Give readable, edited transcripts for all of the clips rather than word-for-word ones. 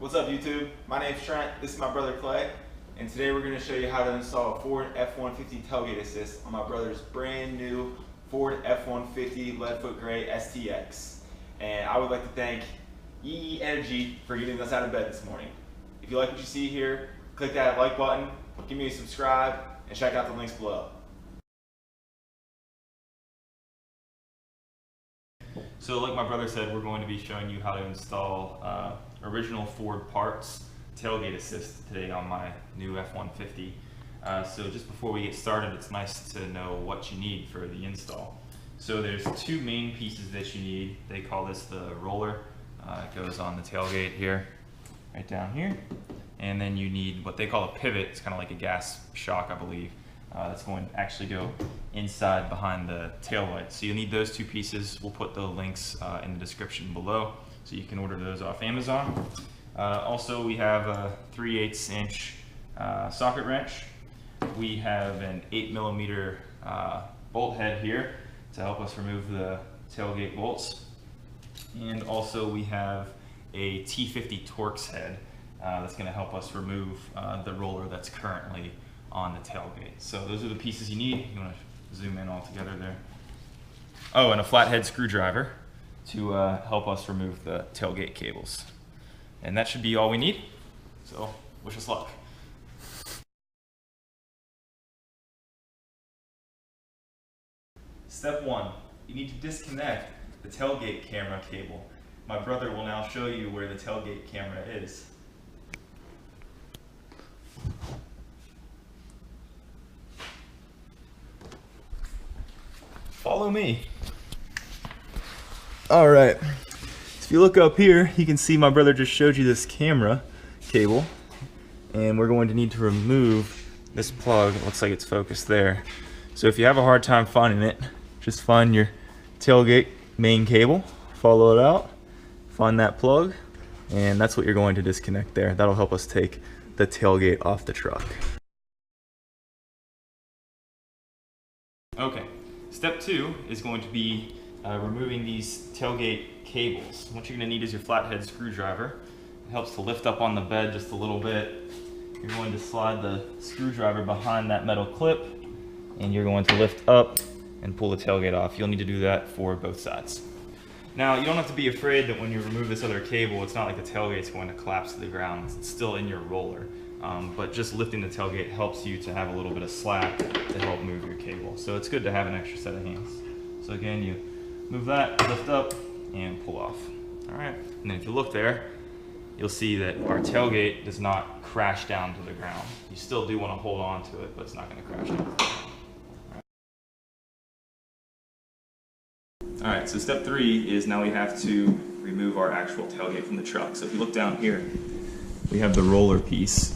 What's up YouTube? My name's Trent, this is my brother Clay, and today we're going to show you how to install a Ford F-150 Tailgate Assist on my brother's brand new Ford F-150 Leadfoot Gray STX. And I would like to thank YeeYee Energy for getting us out of bed this morning. If you like what you see here, click that like button, give me a subscribe, and check out the links below. So like my brother said, we're going to be showing you how to install original Ford parts tailgate assist today on my new F-150. So just before we get started, it's nice to know what you need for the install. So there's two main pieces that you need. They call this the roller. It goes on the tailgate here, right down here. And then you need what they call a pivot. It's kind of like a gas shock, I believe. That's going to actually go inside behind the taillight. So you'll need those two pieces. We'll put the links in the description below so you can order those off Amazon. Also, we have a 3/8 inch socket wrench. We have an 8mm bolt head here to help us remove the tailgate bolts. And also we have a T50 Torx head that's going to help us remove the roller that's currently on the tailgate. So those are the pieces you need. You want to zoom in all together there. Oh, and a flathead screwdriver to help us remove the tailgate cables. And that should be all we need. So wish us luck. Step 1, you need to disconnect the tailgate camera cable. My brother will now show you where the tailgate camera is. Follow me. All right, so if you look up here, you can see my brother just showed you this camera cable, and we're going to need to remove this plug. It looks like it's focused there. So if you have a hard time finding it, just find your tailgate main cable, follow it out, find that plug, and that's what you're going to disconnect there. That'll help us take the tailgate off the truck. Okay. Step 2 is going to be removing these tailgate cables. What you're going to need is your flathead screwdriver. It helps to lift up on the bed just a little bit. You're going to slide the screwdriver behind that metal clip, and you're going to lift up and pull the tailgate off. You'll need to do that for both sides. Now, you don't have to be afraid that when you remove this other cable, it's not like the tailgate's going to collapse to the ground. It's still in your roller. But just lifting the tailgate helps you to have a little bit of slack to help move your cable. So it's good to have an extra set of hands. So again, you move that, lift up, and pull off. All right, and then if you look there, you'll see that our tailgate does not crash down to the ground. You still do want to hold on to it, but it's not going to crash down. All right, so step 3 is now we have to remove our actual tailgate from the truck. So if you look down here, we have the roller piece.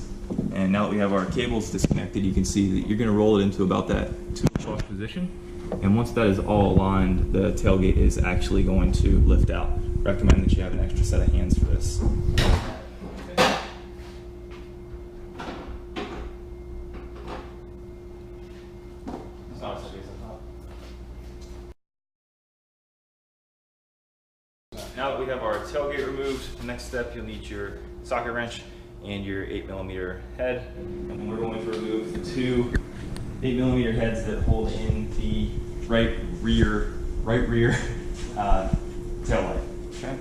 And now that we have our cables disconnected, you can see that you're going to roll it into about that 2-inch off position. And once that is all aligned, the tailgate is actually going to lift out. Recommend that you have an extra set of hands for this. Now that we have our tailgate removed, the next step you'll need your socket wrench and your 8mm head, and we're going to remove the two 8mm heads that hold in the right rear taillight. Okay.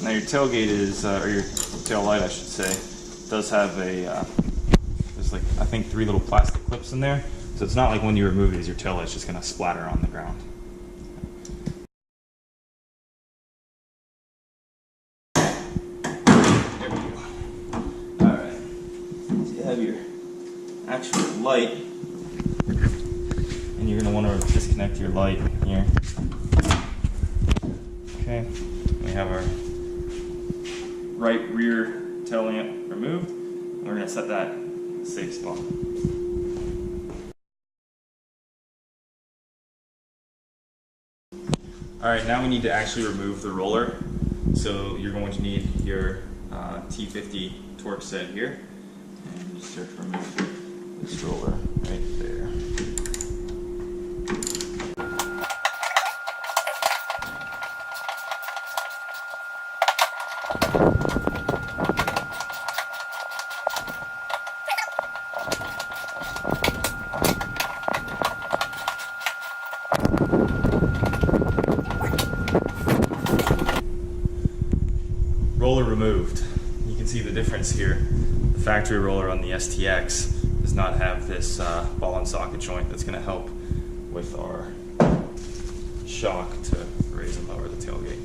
Now your tailgate is, or your tail light, I should say, does have a there's like, I think 3 little plastic clips in there. So it's not like when you remove these, your tail light's just going to splatter on the ground. There we go. Alright. So you have your actual light. And you're going to want to disconnect your light here. Okay. We have our right rear tail lamp removed. And we're going to set that in a safe spot. Alright, now we need to actually remove the roller. So you're going to need your T50 Torx set here. And just start to remove this roller right there. Roller removed. You can see the difference here. The factory roller on the STX does not have this ball and socket joint that's going to help with our shock to raise and lower the tailgate.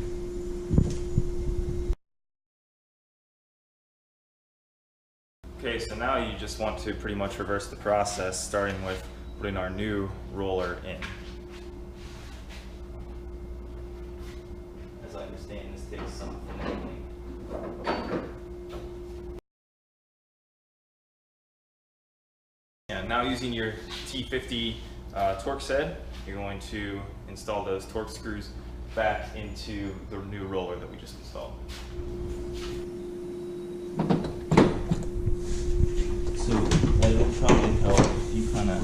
Okay, so now you just want to pretty much reverse the process, starting with putting our new roller in. As I understand, this takes some finagling. Yeah, now using your T50 torque set, you're going to install those torque screws back into the new roller that we just installed. So it would probably help if you kind of,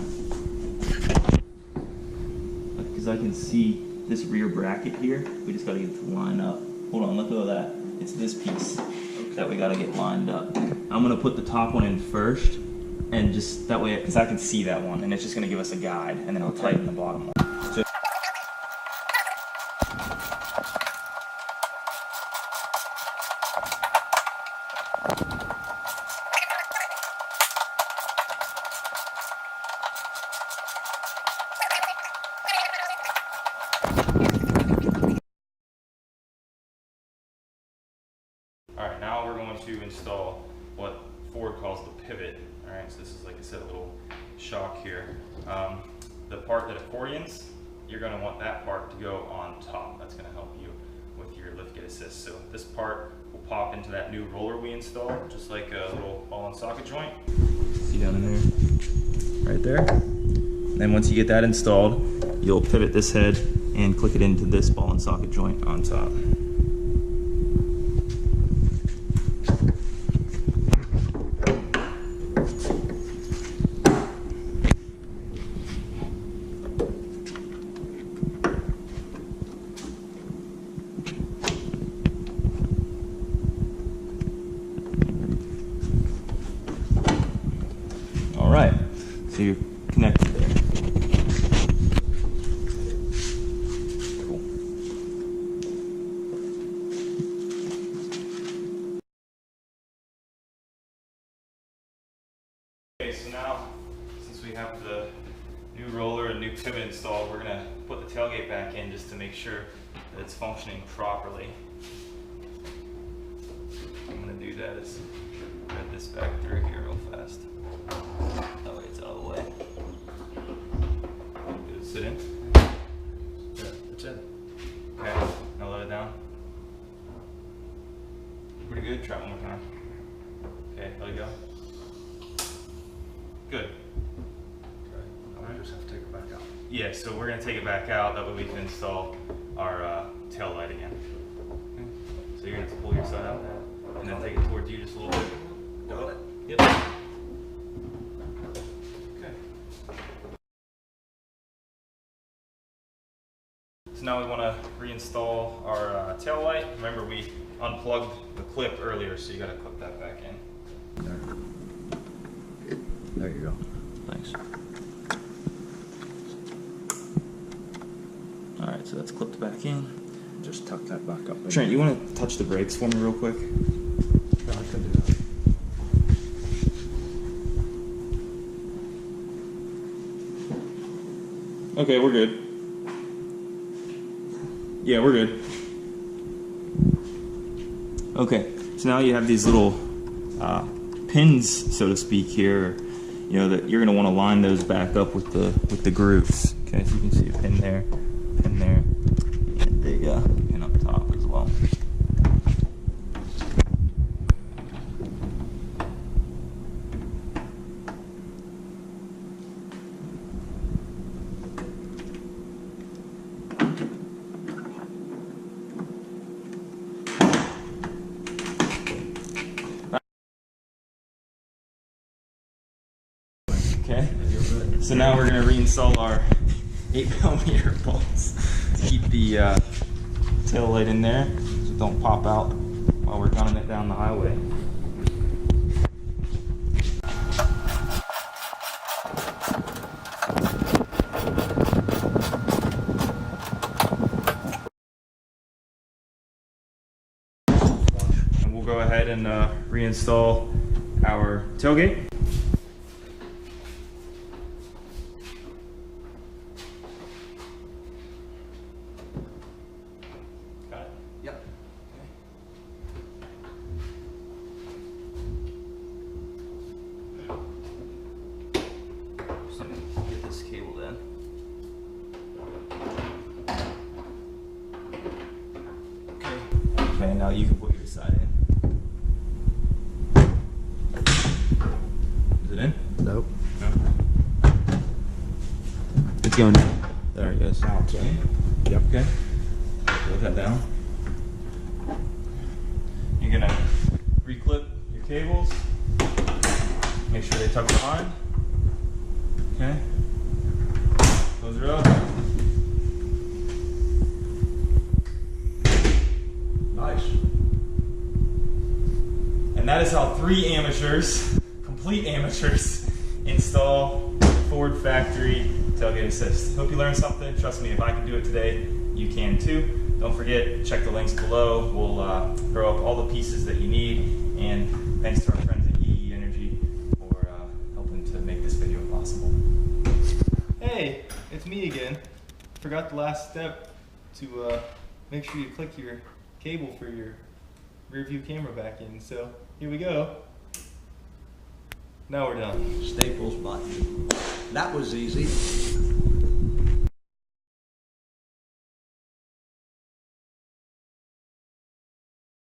because I can see this rear bracket here, we just got to get it to line up. Hold on, let go of that. It's this piece that we got to get lined up. I'm going to put the top one in first, and just that way, because I can see that one, and it's just going to give us a guide, and then I'll tighten the bottom one. So Alright, now we're going to install what Ford calls the pivot. Alright, so this is, like I said, a little shock here. The part that accordions, you're going to want that part to go on top. That's going to help you with your liftgate assist. So this part will pop into that new roller we installed, just like a little ball and socket joint. See down in there? Right there. Then once you get that installed, you'll pivot this head and click it into this ball and socket joint on top. Alright, so you're connected there. Cool. Okay, so now, since we have the new roller and new pivot installed, we're going to put the tailgate back in just to make sure that it's functioning properly. I'm going to do that is thread this back through here real fast. That way it's out of the way. Good, sit in. Yeah, that's it. Okay, now let it down. Pretty good, try it one more time. Okay, let it go. Good. Okay, I just have to take it back out. Yeah, so we're going to take it back out, that way we can install our tail light again. Okay. So you're going to have to pull your side out and then take it towards you just a little bit. Got it? Yep. So now we want to reinstall our tail light. Remember, we unplugged the clip earlier, so you got to clip that back in. There you go. Thanks. All right, so that's clipped back in. Just tuck that back up. Trent, you want to touch the brakes for me real quick? Yeah, I can do that. Okay, we're good. Yeah, we're good. Okay, so now you have these little pins, so to speak, here. You know that you're going to want to line those back up with the grooves. Okay, so you can see a pin there, and the pin up top as well. Okay. So now we're gonna reinstall our 8mm bolts to keep the tail light in there, so it don't pop out while we're gunning it down the highway. And we'll go ahead and reinstall our tailgate. Got it? Yep. Just gonna get this cable in. Okay, now you can put your side in. Is it in? Nope. No? It's going down. There it goes. Now it's in. Yep. Okay. Put that down. You're gonna reclip your cables. Make sure they tuck behind. Okay. Close her up. Nice. And that is how 3 amateurs, complete amateurs, install Ford factory tailgate assist. Hope you learned something. Trust me, if I can do it today, you can too. Don't forget, check the links below. We'll throw up all the pieces that you need. And thanks to our friends at YeeYee Energy for helping to make this video possible. Hey, it's me again. Forgot the last step to make sure you click your cable for your rear view camera back in. So here we go. Now we're done. Staples button. That was easy.